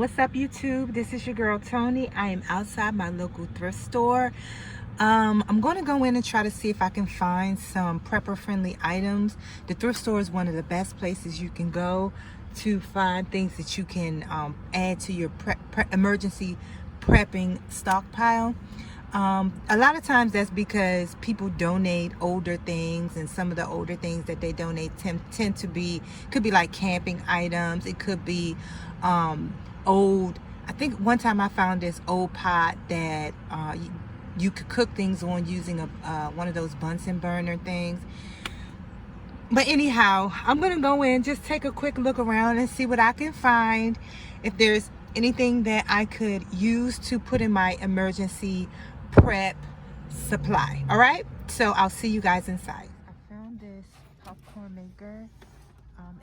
What's up, YouTube? This is your girl Tony. I am outside my local thrift store. I'm going to go in and try to see if I can find some prepper friendly items. The thrift store is one of the best places you can go to find things that you can add to your emergency prepping stockpile. A lot of times that's because people donate older things, and some of the older things that they donate tend to be, could be like camping items. It could be old. I think one time I found this old pot that you could cook things on using one of those Bunsen burner things. But anyhow, I'm gonna go in, just take a quick look around and see what I can find, if there's anything that I could use to put in my emergency prep supply. All right, so I'll see you guys inside. I found this popcorn maker.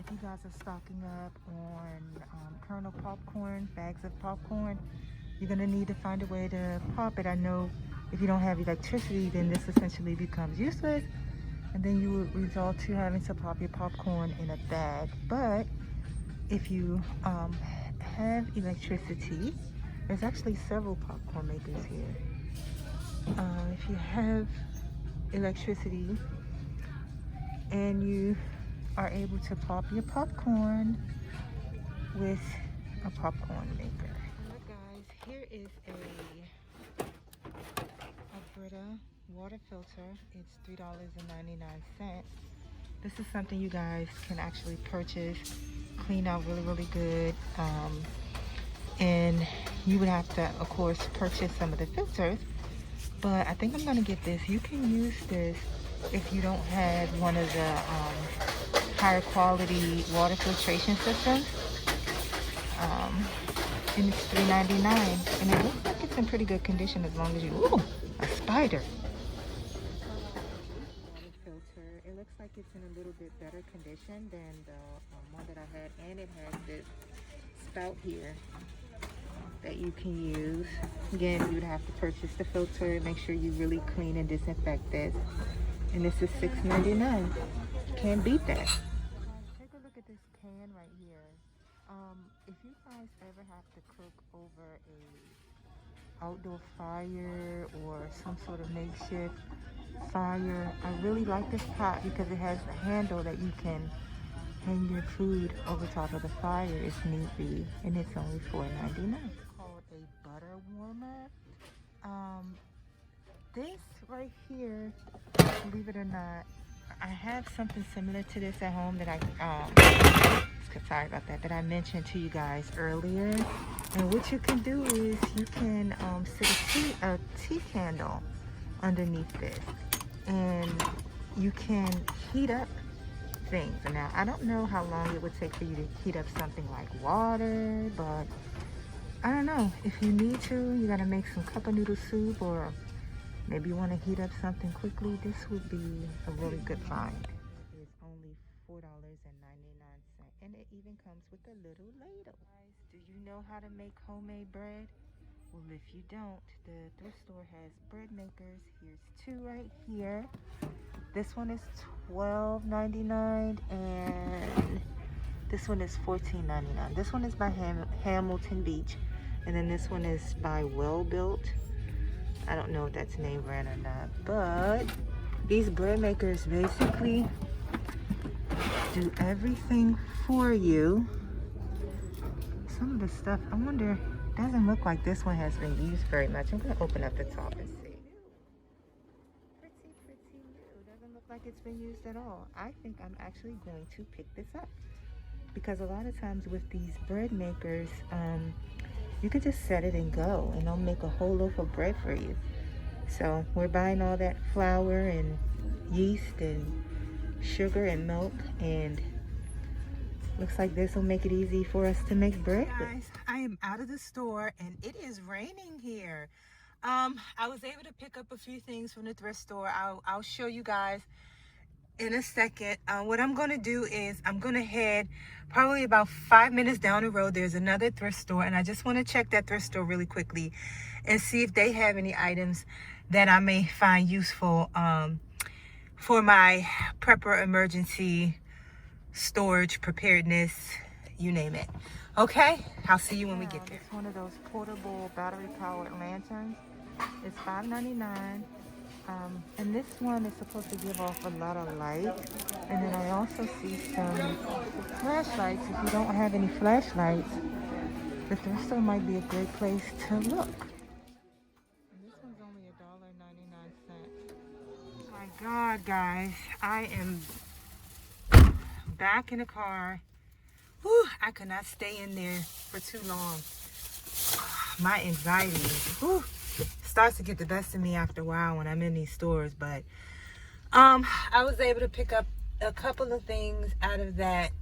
If you guys are stocking up on kernel popcorn, bags of popcorn, you're gonna need to find a way to pop it. I know if you don't have electricity, then this essentially becomes useless, and then you would result to having to pop your popcorn in a bag. But if you have electricity, there's actually several popcorn makers here. If you have electricity and you are able to pop your popcorn with a popcorn maker. Look guys, here is a Brita water filter. It's $3.99. This is something you guys can actually purchase, clean out really good, and you would have to of course purchase some of the filters, but I think I'm gonna get this. You can use this if you don't have one of the higher quality water filtration systems, and it's $3.99, and it looks like it's in pretty good condition as long as you, ooh, a spider. Water filter, it looks like it's in a little bit better condition than the one that I had, and it has this spout here that you can use. Again, you would have to purchase the filter, make sure you really clean and disinfect this, and this is $6.99. Can't beat that. Take a look at this can right here. If you guys ever have to cook over a outdoor fire or some sort of makeshift fire, I really like this pot because it has a handle that you can hang your food over top of the fire if need be, and it's only $4.99. It's called a butter warmer. This right here, believe it or not, I have something similar to this at home that sorry about that, that I mentioned to you guys earlier. And what you can do is you can set a tea candle underneath this, and you can heat up things. And now I don't know how long it would take for you to heat up something like water, but I don't know. If you need to, you gotta make some cup of noodle soup, or maybe you want to heat up something quickly, this would be a really good find. It's only $4.99, and it even comes with a little ladle. Guys, do you know how to make homemade bread? Well, if you don't, the thrift store has bread makers. Here's two right here. This one is $12.99, and this one is $14.99. This one is by Hamilton Beach, and then this one is by Well Built. I don't know if that's name brand or not, but these bread makers basically do everything for you. Some of the stuff, I wonder, doesn't look like this one has been used very much. I'm gonna open up the top and see. Pretty new. Doesn't look like it's been used at all. I think I'm actually going to pick this up, because a lot of times with these bread makers, you can just set it and go, and they'll make a whole loaf of bread for you. So we're buying all that flour and yeast and sugar and milk, and looks like this will make it easy for us to make bread. Hey guys, I am out of the store and it is raining here. I was able to pick up a few things from the thrift store. I'll show you guys in a second. What I'm going to do is I'm going to head probably about 5 minutes down the road. There's another thrift store, and I just want to check that thrift store really quickly and see if they have any items that I may find useful for my prepper emergency storage preparedness you name it. Okay, I'll see you when we get there. It's one of those portable battery-powered lanterns. It's $5.99. And this one is supposed to give off a lot of light. And then I also see some flashlights. If you don't have any flashlights, the thrift store might be a great place to look. And this one's only $1.99. Oh my God, guys, I am back in the car. Whew, I could not stay in there for too long. My anxiety, whew, starts to get the best of me after a while when I'm in these stores. But I was able to pick up a couple of things out of that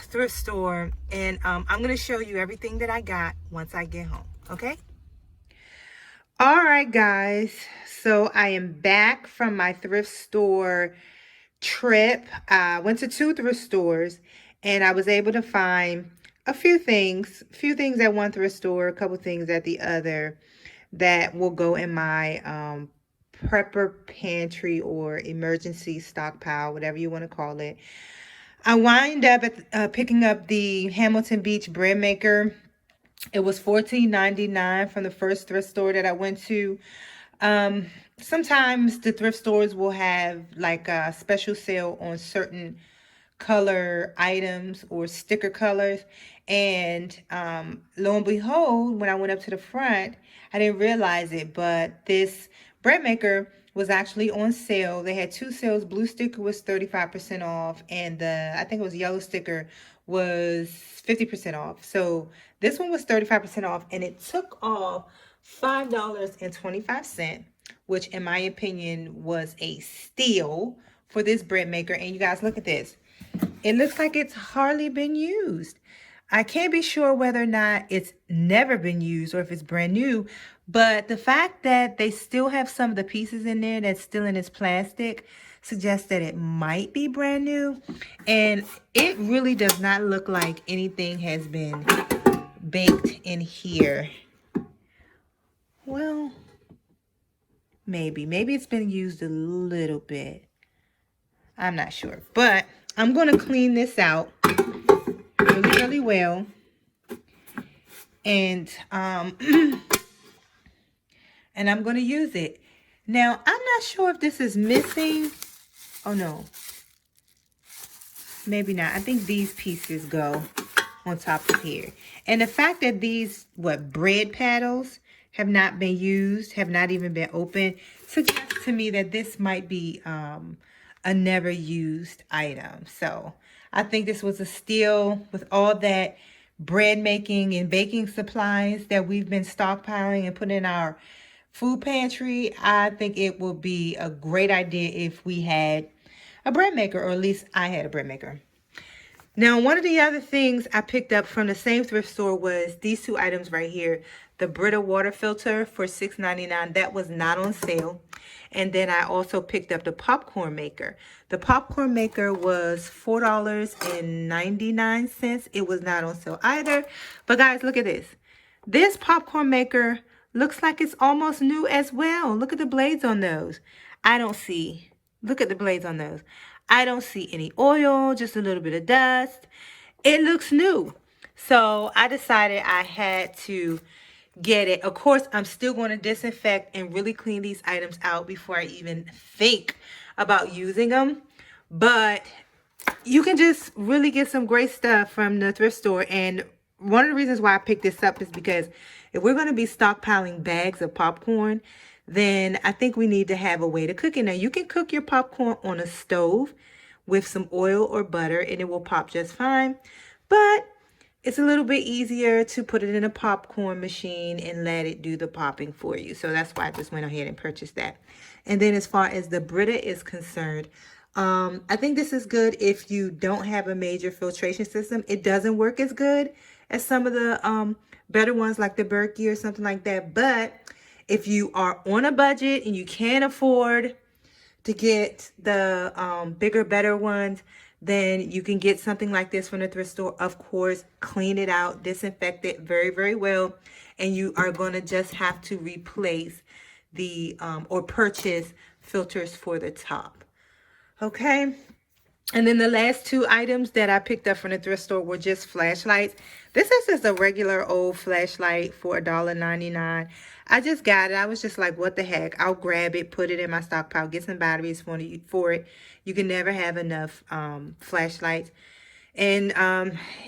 thrift store, and I'm gonna show you everything that I got once I get home. Okay. All right, guys, so I am back from my thrift store trip. I went to 2 thrift stores, and I was able to find a few things at one thrift store, a couple things at the other that will go in my prepper pantry or emergency stockpile, whatever you want to call it. I wind up at, picking up the Hamilton Beach bread maker. It was $14.99 from the first thrift store that I went to. Sometimes the thrift stores will have like a special sale on certain color items or sticker colors, and lo and behold, when I went up to the front, I didn't realize it, but this bread maker was actually on sale. They had 2 sales. Blue sticker was 35% off, and the I think it was yellow sticker was 50% off. So this one was 35% off, and it took off $5.25, which in my opinion was a steal for this bread maker. And you guys, look at this. It looks like it's hardly been used. I can't be sure whether or not it's never been used or if it's brand new, but the fact that they still have some of the pieces in there that's still in its plastic suggests that it might be brand new. And it really does not look like anything has been baked in here. Well, maybe it's been used a little bit. I'm not sure, but I'm going to clean this out really well. And and I'm going to use it. Now, I'm not sure if this is missing. Oh no, maybe not. I think these pieces go on top of here. And the fact that these bread paddles have not been used, have not even been opened, suggests to me that this might be a never used item. So I think this was a steal with all that bread making and baking supplies that we've been stockpiling and putting in our food pantry. I think it will be a great idea if we had a bread maker, or at least I had a bread maker. Now, one of the other things I picked up from the same thrift store was these 2 items right here. The Brita water filter for $6.99. That was not on sale. And then I also picked up the popcorn maker. The popcorn maker was $4.99. It was not on sale either. But guys, look at this. This popcorn maker looks like it's almost new as well. Look at the blades on those. Look at the blades on those. I don't see any oil, just a little bit of dust. It looks new. So I decided I had to get it. Of course, I'm still going to disinfect and really clean these items out before I even think about using them. But you can just really get some great stuff from the thrift store. And one of the reasons why I picked this up is because if we're going to be stockpiling bags of popcorn, then I think we need to have a way to cook it. Now, you can cook your popcorn on a stove with some oil or butter, and it will pop just fine. But it's a little bit easier to put it in a popcorn machine and let it do the popping for you. So that's why I just went ahead and purchased that. And then as far as the Brita is concerned, I think this is good if you don't have a major filtration system. It doesn't work as good as some of the better ones like the Berkey or something like that. But if you are on a budget and you can't afford to get the bigger, better ones, then you can get something like this from the thrift store. Of course, clean it out, disinfect it very well, and you are going to just have to replace the or purchase filters for the top. Okay, And then the last two items that I picked up from the thrift store were just flashlights. This is just a regular old flashlight for $1.99. I just got it. I was just like, what the heck? I'll grab it, put it in my stockpile, get some batteries for it. You can never have enough flashlights. And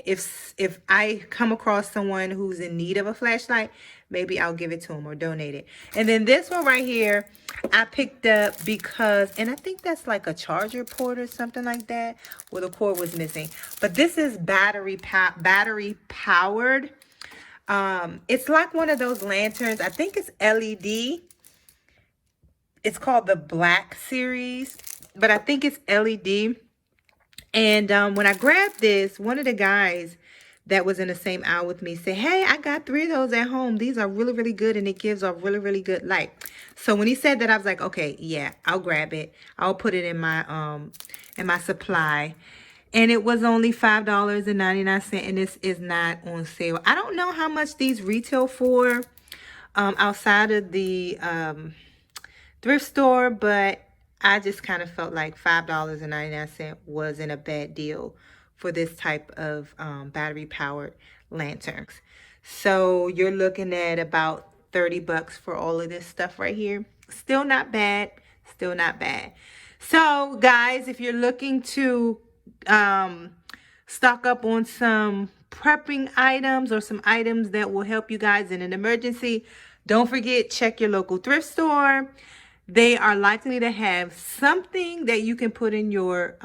if I come across someone who's in need of a flashlight, maybe I'll give it to them or donate it. And then this one right here, I picked up because, and I think that's like a charger port or something like that, where the cord was missing. But this is battery powered. It's like one of those lanterns. I think it's LED. It's called the Black series, but I think it's LED. And when I grabbed this, one of the guys that was in the same aisle with me said, hey, I got 3 of those at home. These are really, really good, and it gives a really, really good light. So when he said that, I was like, okay, yeah, I'll grab it. I'll put it in my supply. And it was only $5.99, and this is not on sale. I don't know how much these retail for outside of the thrift store, but I just kind of felt like $5.99 wasn't a bad deal for this type of battery-powered lanterns. So you're looking at about 30 bucks for all of this stuff right here. Still not bad. Still not bad. So, guys, if you're looking to stock up on some prepping items or some items that will help you guys in an emergency, don't forget, check your local thrift store. They are likely to have something that you can put in your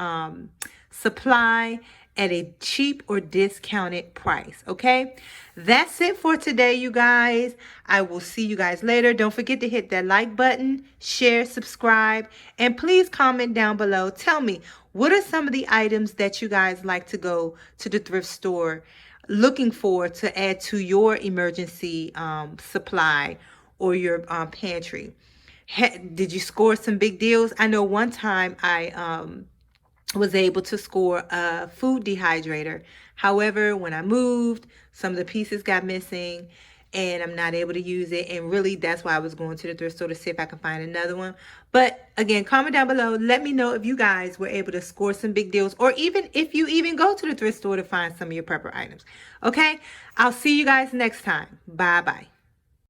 supply at a cheap or discounted price, okay? That's it for today, you guys. I will see you guys later. Don't forget to hit that like button, share, subscribe, and please comment down below. Tell me, what are some of the items that you guys like to go to the thrift store looking for to add to your emergency supply or your pantry? Did you score some big deals? I know one time I was able to score a food dehydrator. However, when I moved, some of the pieces got missing and I'm not able to use it. And really, that's why I was going to the thrift store to see if I can find another one. But again, comment down below. Let me know if you guys were able to score some big deals, or even if you even go to the thrift store to find some of your prepper items. Okay? I'll see you guys next time. Bye-bye.